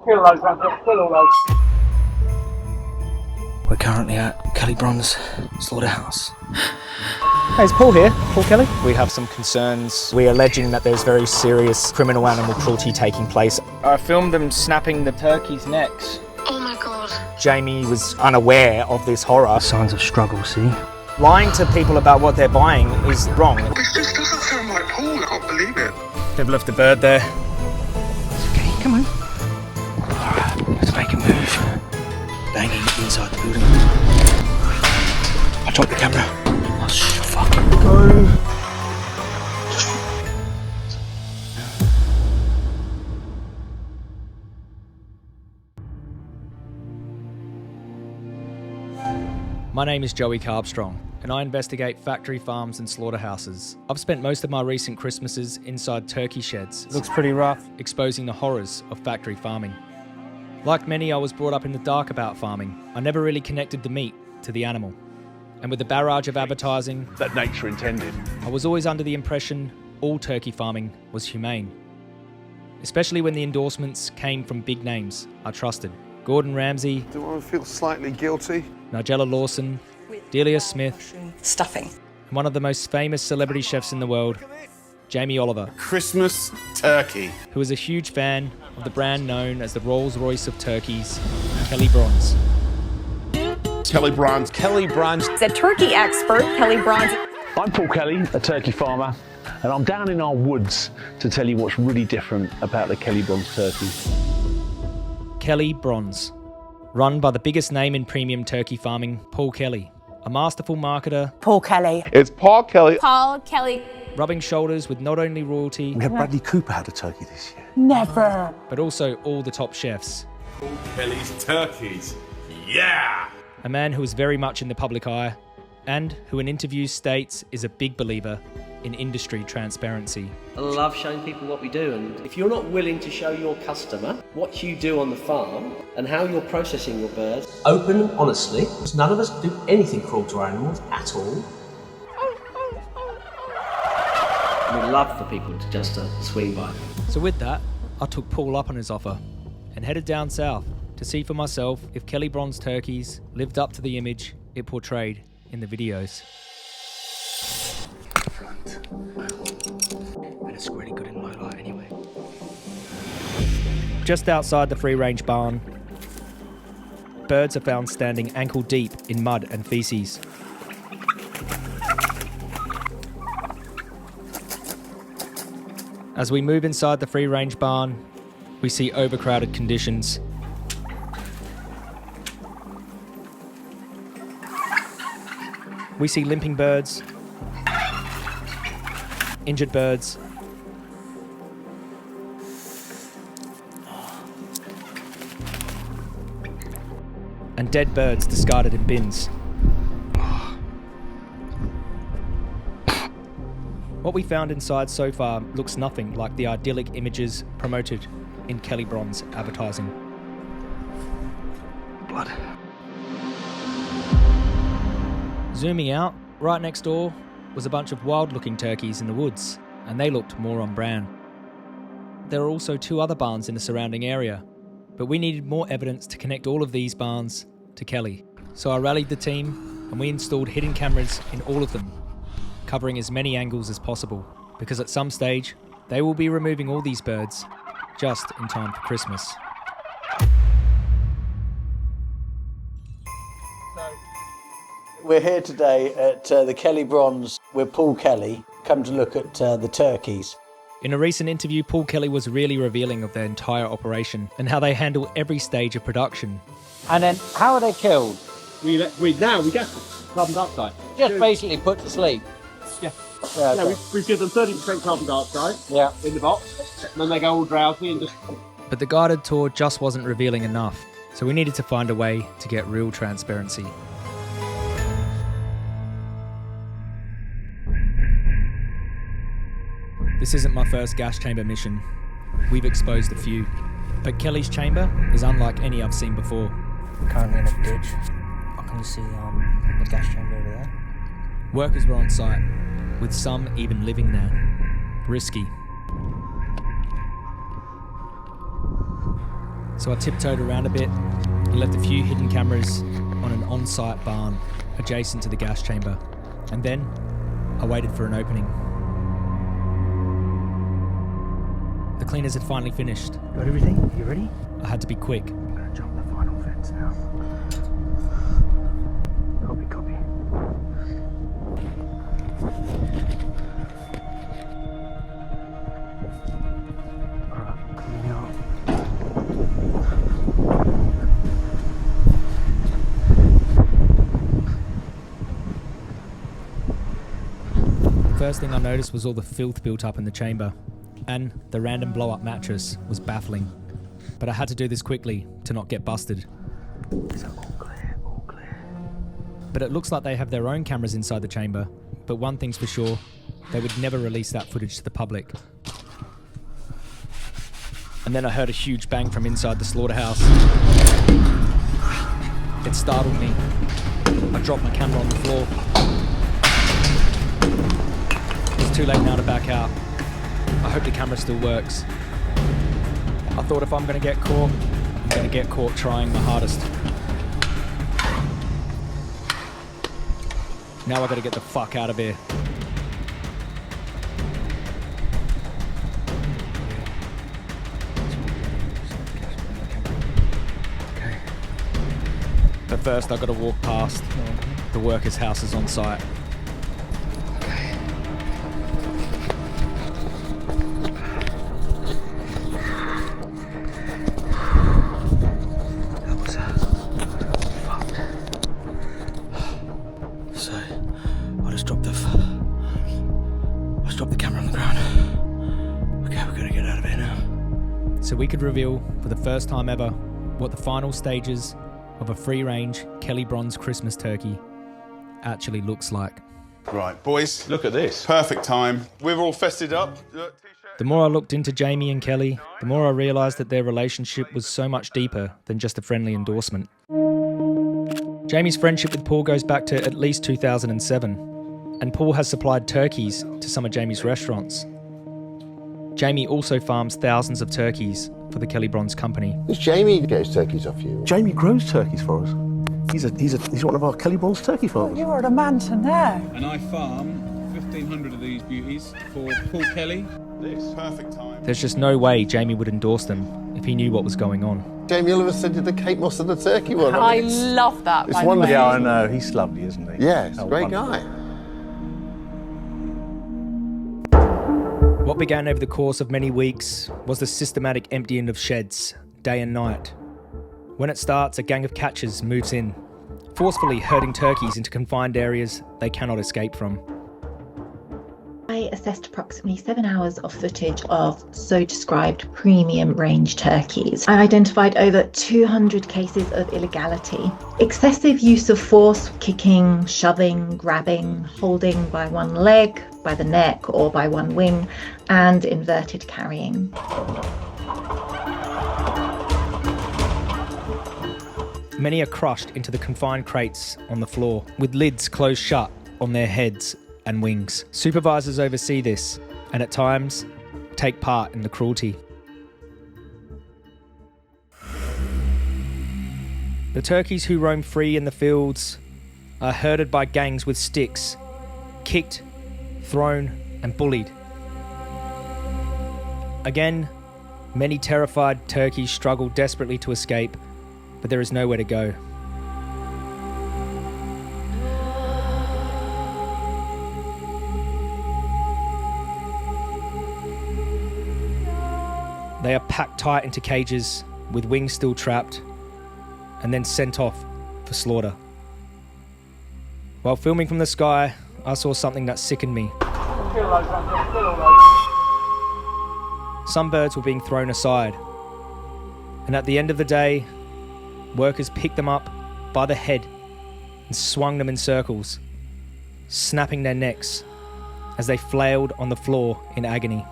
Kill those, kill all those. We're currently at Kelly Bron's slaughterhouse. Hey, it's Paul here, Paul Kelly. We have some concerns. We're alleging that there's very serious criminal animal cruelty taking place. I filmed them snapping the turkeys' necks. Oh my God. Jamie was unaware of this horror. Signs of struggle, see? Lying to people about what they're buying is wrong. This just doesn't sound like Paul, I can't believe it. They've left the bird there. Okay, come on. Alright, let's make a move. Banging inside the building. I dropped the camera. Oh, fuck. Go. My name is Joey Carbstrong, and I investigate factory farms and slaughterhouses. I've spent most of my recent Christmases inside turkey sheds. Looks pretty rough. Exposing the horrors of factory farming. Like many, I was brought up in the dark about farming. I never really connected the meat to the animal. And with the barrage of advertising that nature intended, I was always under the impression all turkey farming was humane. Especially when the endorsements came from big names I trusted. Gordon Ramsay. Do I feel slightly guilty? Nigella Lawson, Delia Smith, Stuffing. and one of the most famous celebrity chefs in the world, Jamie Oliver, Christmas turkey. who is a huge fan of the brand known as the Rolls-Royce of turkeys, Kelly Bron's. Kelly Bron's. Kelly Bron's. The turkey expert, Kelly Bronze. I'm Paul Kelly, a turkey farmer, and I'm down in our woods to tell you what's really different about the Kelly Bron's turkey. Kelly Bron's, run by the biggest name in premium turkey farming, Paul Kelly, a masterful marketer, Paul Kelly. It's Paul Kelly. Paul Kelly. rubbing shoulders with not only royalty, We had Bradley Cooper had a turkey this year. Never. but also all the top chefs. Paul Kelly's turkeys. Yeah! A man who is very much in the public eye, and who in interviews states is a big believer in industry transparency. I love showing people what we do, and if you're not willing to show your customer what you do on the farm and how you're processing your birds, open and honestly, because none of us do anything cruel to our animals at all. We'd love for people to just swing by. So with that, I took Paul up on his offer and headed down south to see for myself if Kelly Bron's turkeys lived up to the image it portrayed in the videos. And it's really good in low light anyway. Just outside the free-range barn, birds are found standing ankle deep in mud and feces. As we move inside the free-range barn, we see overcrowded conditions. We see limping birds, injured birds, and dead birds discarded in bins. What we found inside so far looks nothing like the idyllic images promoted in Kelly Bron's advertising. Blood. Zooming out, right next door was a bunch of wild-looking turkeys in the woods, and they looked more on brand. There are also 2 other barns in the surrounding area, but we needed more evidence to connect all of these barns to Kelly. So I rallied the team, and we installed hidden cameras in all of them, covering as many angles as possible, because at some stage, they will be removing all these birds just in time for Christmas. We're here today at the Kelly Bron's with Paul Kelly, come to look at the turkeys. In a recent interview, Paul Kelly was really revealing of their entire operation and how they handle every stage of production. And then, how are they killed? We gas carbon dioxide. Just basically put to sleep. Yeah. Yeah, Yeah, we give them 30% carbon dioxide yeah. in the box, and then they go all drowsy and just... But the guided tour just wasn't revealing enough, so we needed to find a way to get real transparency. This isn't my first gas chamber mission. We've exposed a few, but Kelly's chamber is unlike any I've seen before. Currently in a ditch. I can see the gas chamber over there. Workers were on site, with some even living there. Risky. So I tiptoed around a bit and left a few hidden cameras on an on-site barn adjacent to the gas chamber. And then I waited for an opening. The cleaners had finally finished. Got everything? You ready? I had to be quick. I'm gonna jump the final fence now. Copy. Alright, clean out. First thing I noticed was all the filth built up in the chamber, and the random blow-up mattress was baffling. But I had to do this quickly to not get busted. Is that all clear? All clear. But it looks like they have their own cameras inside the chamber, but one thing's for sure, they would never release that footage to the public. And then I heard a huge bang from inside the slaughterhouse. It startled me. I dropped my camera on the floor. It's too late now to back out. I hope the camera still works. I thought if I'm going to get caught, I'm going to get caught trying my hardest. Now I got to get the fuck out of here. But first I got to walk past the workers' houses on site. So we could reveal, for the first time ever, what the final stages of a free-range Kelly Bronze Christmas turkey actually looks like. Right, boys. Look at this. Perfect time. We're all fested up. The more I looked into Jamie and Kelly, the more I realised that their relationship was so much deeper than just a friendly endorsement. Jamie's friendship with Paul goes back to at least 2007, and Paul has supplied turkeys to some of Jamie's restaurants. Jamie also farms thousands of turkeys for the Kelly Bronze company. Does Jamie get his turkeys off you? Jamie grows turkeys for us. He's one of our Kelly Bronze turkey farmers. You are the man to know. And I farm 1,500 of these beauties for Paul Kelly. This perfect time. There's just no way Jamie would endorse them if he knew what was going on. Jamie all of a sudden did the Kate Moss and the turkey one. I love that. It's wonderful. Yeah, I know. He's lovely, isn't he? Yeah, he's a great guy. What began over the course of many weeks was the systematic emptying of sheds, day and night. When it starts, a gang of catchers moves in, forcefully herding turkeys into confined areas they cannot escape from. I assessed approximately 7 hours of footage of so described premium range turkeys. I identified over 200 cases of illegality, excessive use of force, kicking, shoving, grabbing, holding by one leg, by the neck or by one wing, and inverted carrying. Many are crushed into the confined crates on the floor, with lids closed shut on their heads and wings. Supervisors oversee this, and at times, take part in the cruelty. The turkeys who roam free in the fields are herded by gangs with sticks, kicked, thrown, and bullied. Again, many terrified turkeys struggle desperately to escape, but there is nowhere to go. They are packed tight into cages, with wings still trapped, and then sent off for slaughter. While filming from the sky, I saw something that sickened me. Some birds were being thrown aside, and at the end of the day, workers picked them up by the head and swung them in circles, snapping their necks as they flailed on the floor in agony.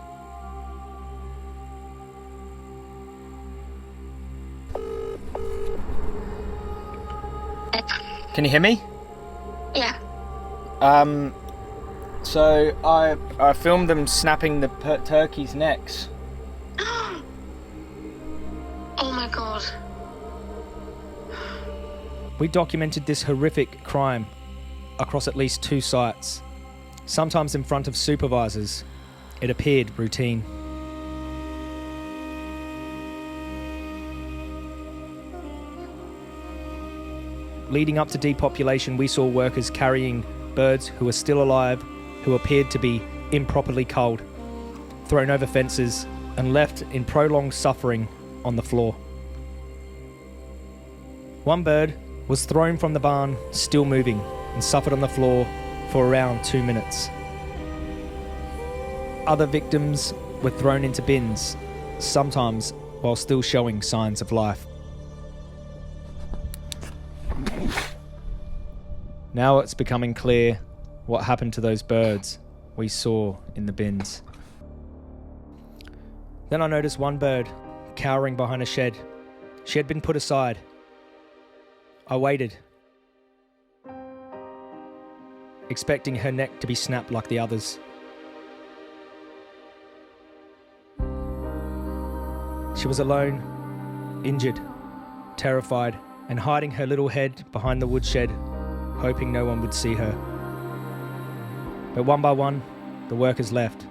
Can you hear me? Yeah. So I filmed them snapping the turkeys' necks. Oh my god. We documented this horrific crime across at least 2 sites, sometimes in front of supervisors. It appeared routine. Leading up to depopulation, we saw workers carrying birds who were still alive, who appeared to be improperly culled, thrown over fences, and left in prolonged suffering on the floor. One bird was thrown from the barn, still moving, and suffered on the floor for around 2 minutes. Other victims were thrown into bins, sometimes while still showing signs of life. Now it's becoming clear what happened to those birds we saw in the bins. Then I noticed one bird cowering behind a shed. She had been put aside. I waited, expecting her neck to be snapped like the others. She was alone, injured, terrified, and hiding her little head behind the woodshed, hoping no one would see her. But one by one, the workers left.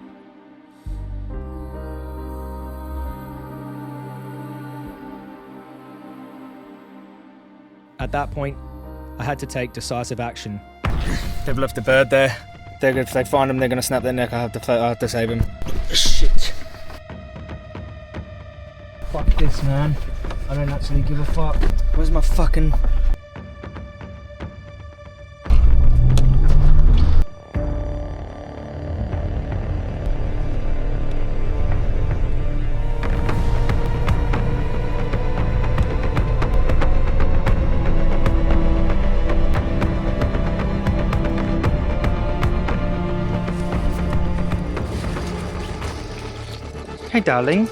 At that point, I had to take decisive action. They've left the bird there. If they find him, they're going to snap their neck. I have to save him. Shit. Fuck this, man. I don't actually give a fuck. Where's my fucking... Hey, darling.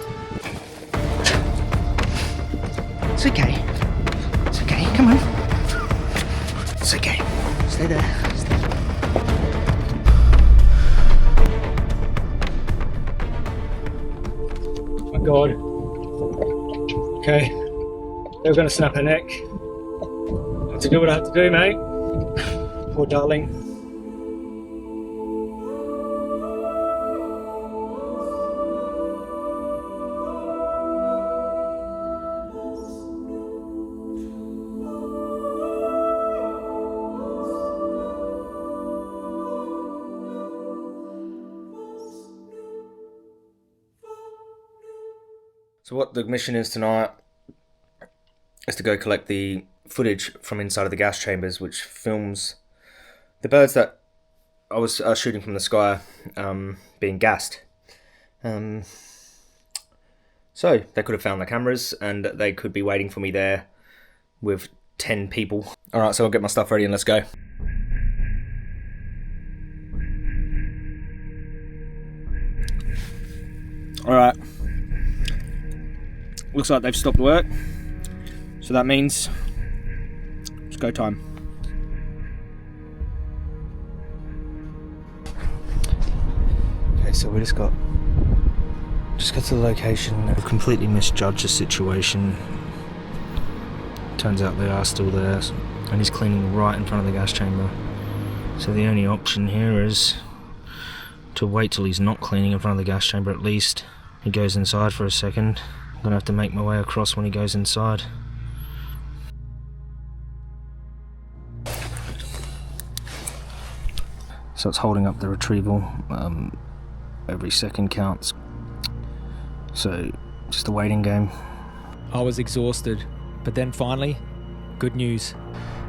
It's okay. It's okay. Come on. It's okay. Stay there. Oh my God. Okay. They're going to snap her neck. I have to do what I have to do, mate. Poor darling. So what the mission is tonight is to go collect the footage from inside of the gas chambers, which films the birds that I was shooting from the sky being gassed. So they could have found the cameras and they could be waiting for me there with 10 people. Alright, so I'll get my stuff ready and let's go. Alright. Looks like they've stopped work, so that means it's go time. Okay, so we just got to the location. We've completely misjudged the situation. Turns out they are still there, and he's cleaning right in front of the gas chamber. So the only option here is to wait till he's not cleaning in front of the gas chamber at least. He goes inside for a second. I'm gonna have to make my way across when he goes inside. So it's holding up the retrieval. Every second counts. So just a waiting game. I was exhausted, but then finally, good news.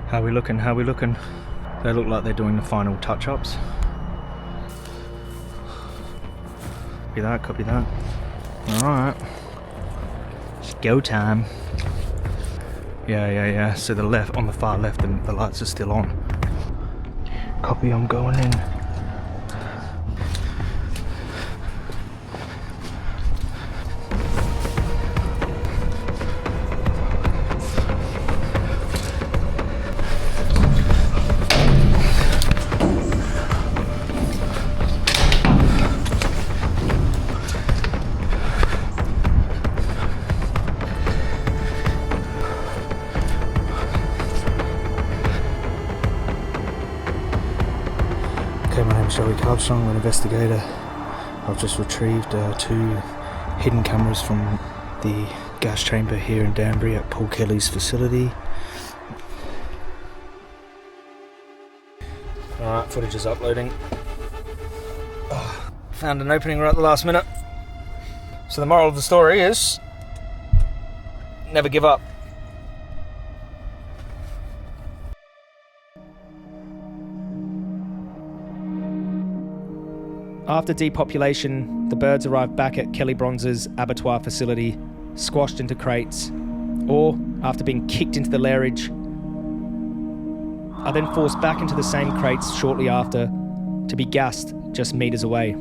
How we looking? How we looking? They look like they're doing the final touch-ups. Copy that, copy that. Alright. Go time. Yeah. So the left, on the far left, the lights are still on. Copy, I'm going in. Shelley Carbstrong, I'm an investigator. I've just retrieved 2 hidden cameras from the gas chamber here in Danbury at Paul Kelly's facility. Alright, footage is uploading. Found an opening right at the last minute. So the moral of the story is, never give up. After depopulation, the birds arrive back at Kelly Bronze's abattoir facility, squashed into crates, or, after being kicked into the lairage, are then forced back into the same crates shortly after to be gassed just metres away.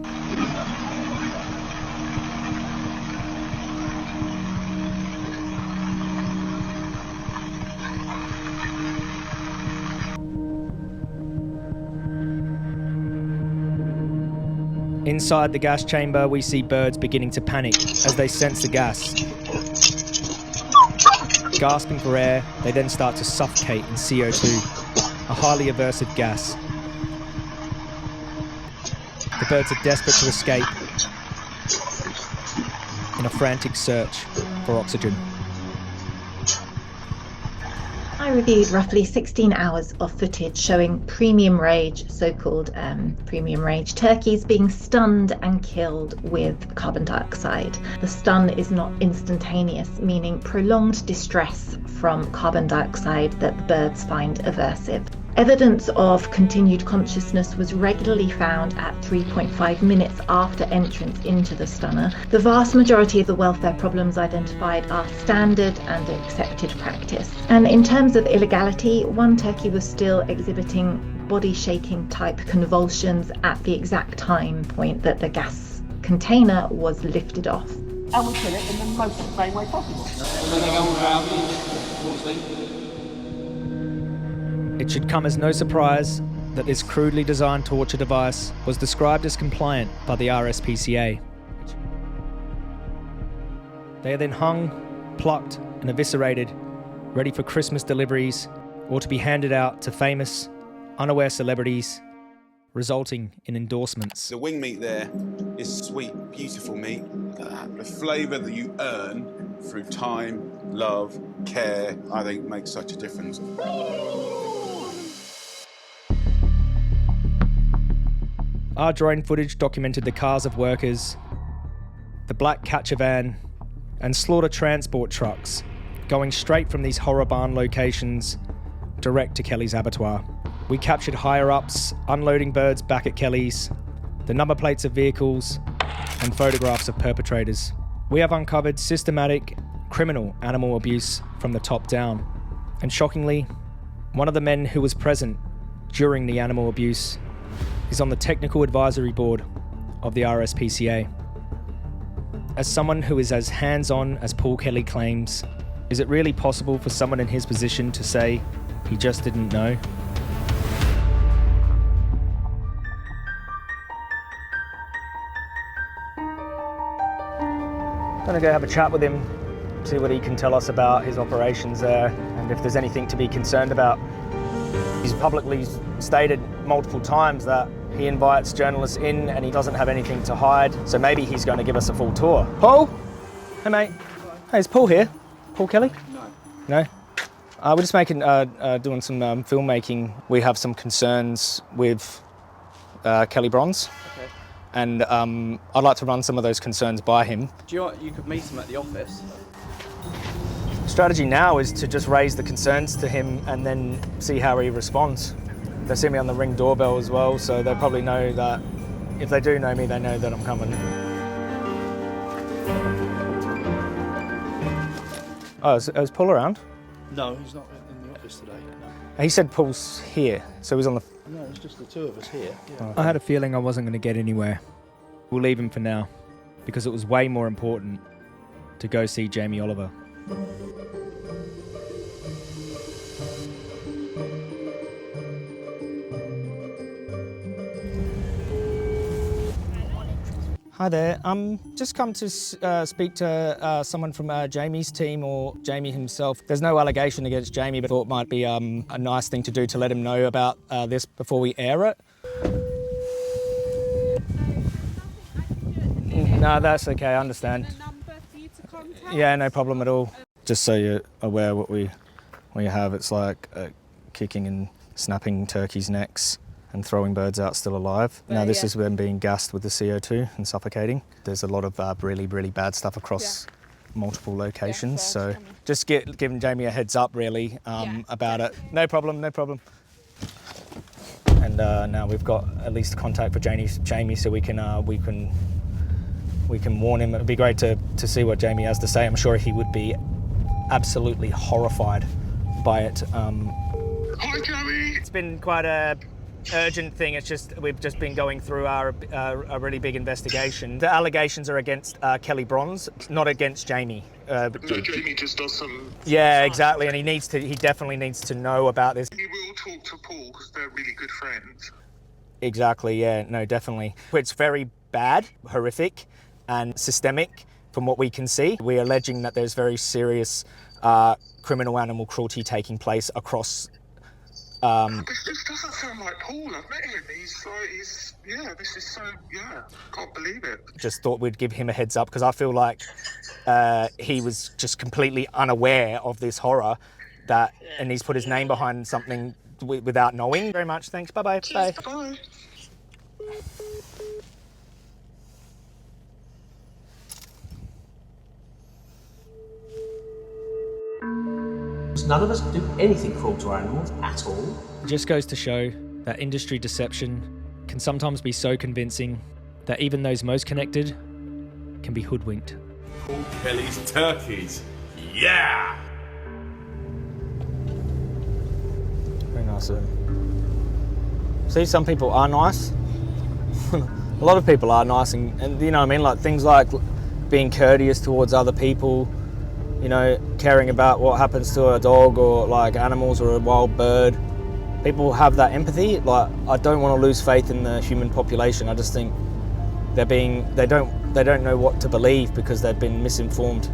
Inside the gas chamber, we see birds beginning to panic as they sense the gas. Gasping for air, they then start to suffocate in CO2, a highly aversive gas. The birds are desperate to escape in a frantic search for oxygen. I reviewed roughly 16 hours of footage showing premium rage, so-called premium rage turkeys being stunned and killed with carbon dioxide. The stun is not instantaneous, meaning prolonged distress from carbon dioxide that the birds find aversive. Evidence of continued consciousness was regularly found at 3.5 minutes after entrance into the stunner. The vast majority of the welfare problems identified are standard and accepted practice. And in terms of illegality, one turkey was still exhibiting body shaking type convulsions at the exact time point that the gas container was lifted off. And we kill it in the most humane way possible. And then they go all drowsy and fall asleep. It should come as no surprise that this crudely designed torture device was described as compliant by the RSPCA. They are then hung, plucked and eviscerated, ready for Christmas deliveries or to be handed out to famous, unaware celebrities, resulting in endorsements. The wing meat there is sweet, beautiful meat. The flavour that you earn through time, love, care, I think makes such a difference. Our drone footage documented the cars of workers, the black catcher van, and slaughter transport trucks going straight from these horror barn locations direct to Kelly's abattoir. We captured higher-ups unloading birds back at Kelly's, the number plates of vehicles, and photographs of perpetrators. We have uncovered systematic, criminal animal abuse from the top down. And shockingly, one of the men who was present during the animal abuse is on the technical advisory board of the RSPCA. As someone who is as hands-on as Paul Kelly claims, is it really possible for someone in his position to say he just didn't know? I'm gonna go have a chat with him, see what he can tell us about his operations there and if there's anything to be concerned about. He's publicly stated multiple times that he invites journalists in and he doesn't have anything to hide, so maybe he's going to give us a full tour. Paul? Hey mate. Hey, is Paul here? Paul Kelly? No. We're just doing some filmmaking. We have some concerns with Kelly Bronze. Okay. And I'd like to run some of those concerns by him. Do you know what? You could meet him at the office. Strategy now is to just raise the concerns to him and then see how he responds. They see me on the Ring doorbell as well, so they'll probably know that, if they do know me, they know that I'm coming. Oh, is Paul around? No, he's not in the office today. He said Paul's here, so he's on the... No, it's just the two of us here. Yeah. I had a feeling I wasn't going to get anywhere. We'll leave him for now, because it was way more important to go see Jamie Oliver. Hi there. Just come to speak to someone from Jamie's team or Jamie himself. There's no allegation against Jamie, but I thought it might be a nice thing to do to let him know about this before we air it. No, that's okay, I understand. Yeah, no problem at all. Just so you're aware what we have, it's like kicking and snapping turkeys' necks and throwing birds out still alive. Now this is them being gassed with the CO2 and suffocating. There's a lot of really, really bad stuff across multiple locations, so just giving Jamie a heads up really about it. No problem, no problem. And now we've got at least contact for Jamie, so we can warn him. It'd be great to see what Jamie has to say. I'm sure he would be absolutely horrified by it. Hi, Joey. It's been quite a urgent thing. It's just we've just been going through a really big investigation. The allegations are against Kelly Bronze, not against Jamie. No, Jamie just does some. Yeah, exactly, and he definitely needs to know about this. He will talk to Paul because they're really good friends. Exactly. Yeah. No, definitely. It's very bad, horrific, and systemic. From what we can see, we're alleging that there's very serious criminal animal cruelty taking place across. This just doesn't sound like Paul. I've met him. This is so, can't believe it. Just thought we'd give him a heads up because I feel like he was just completely unaware of this horror and he's put his name behind something without knowing. Very much. Thanks. Bye-bye. Bye. Bye. None of us do anything cruel to our animals at all. It just goes to show that industry deception can sometimes be so convincing that even those most connected can be hoodwinked. Paul Kelly's turkeys. Yeah! Very nice of him. See, some people are nice. A lot of people are nice and you know what I mean, like things like being courteous towards other people, you know, caring about what happens to a dog or like animals or a wild bird. People have that empathy. Like, I don't want to lose faith in the human population. I just think they don't know what to believe because they've been misinformed.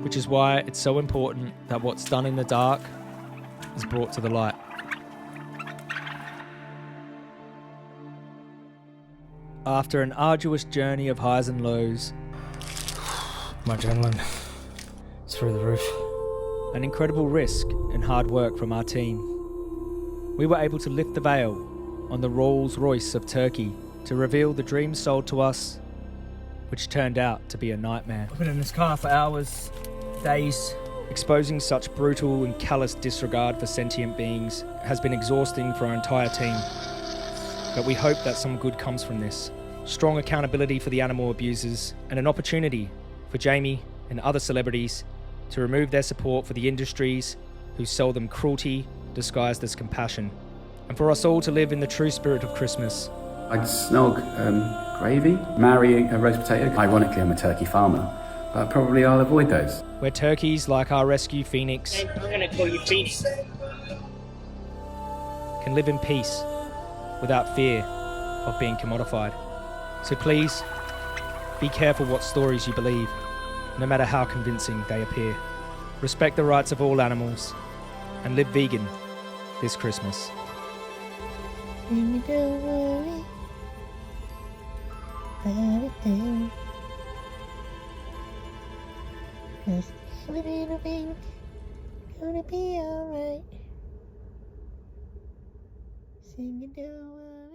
Which is why it's so important that what's done in the dark is brought to the light. After an arduous journey of highs and lows, my adrenaline is through the roof. An incredible risk and hard work from our team, we were able to lift the veil on the Rolls Royce of Turkey to reveal the dreams sold to us, which turned out to be a nightmare. I've been in this car for hours, days. Exposing such brutal and callous disregard for sentient beings has been exhausting for our entire team. But we hope that some good comes from this. Strong accountability for the animal abusers and an opportunity for Jamie and other celebrities to remove their support for the industries who sell them cruelty disguised as compassion. And for us all to live in the true spirit of Christmas. I'd snog gravy, marry a roast potato. Ironically, I'm a turkey farmer, but probably I'll avoid those. Where turkeys like our rescue Phoenix I'm gonna call you Phoenix. can live in peace without fear of being commodified. So please, be careful what stories you believe, no matter how convincing they appear. Respect the rights of all animals and live vegan this Christmas. Don't worry about a thing, 'cause every little thing gonna be alright. Sing it, don't worry.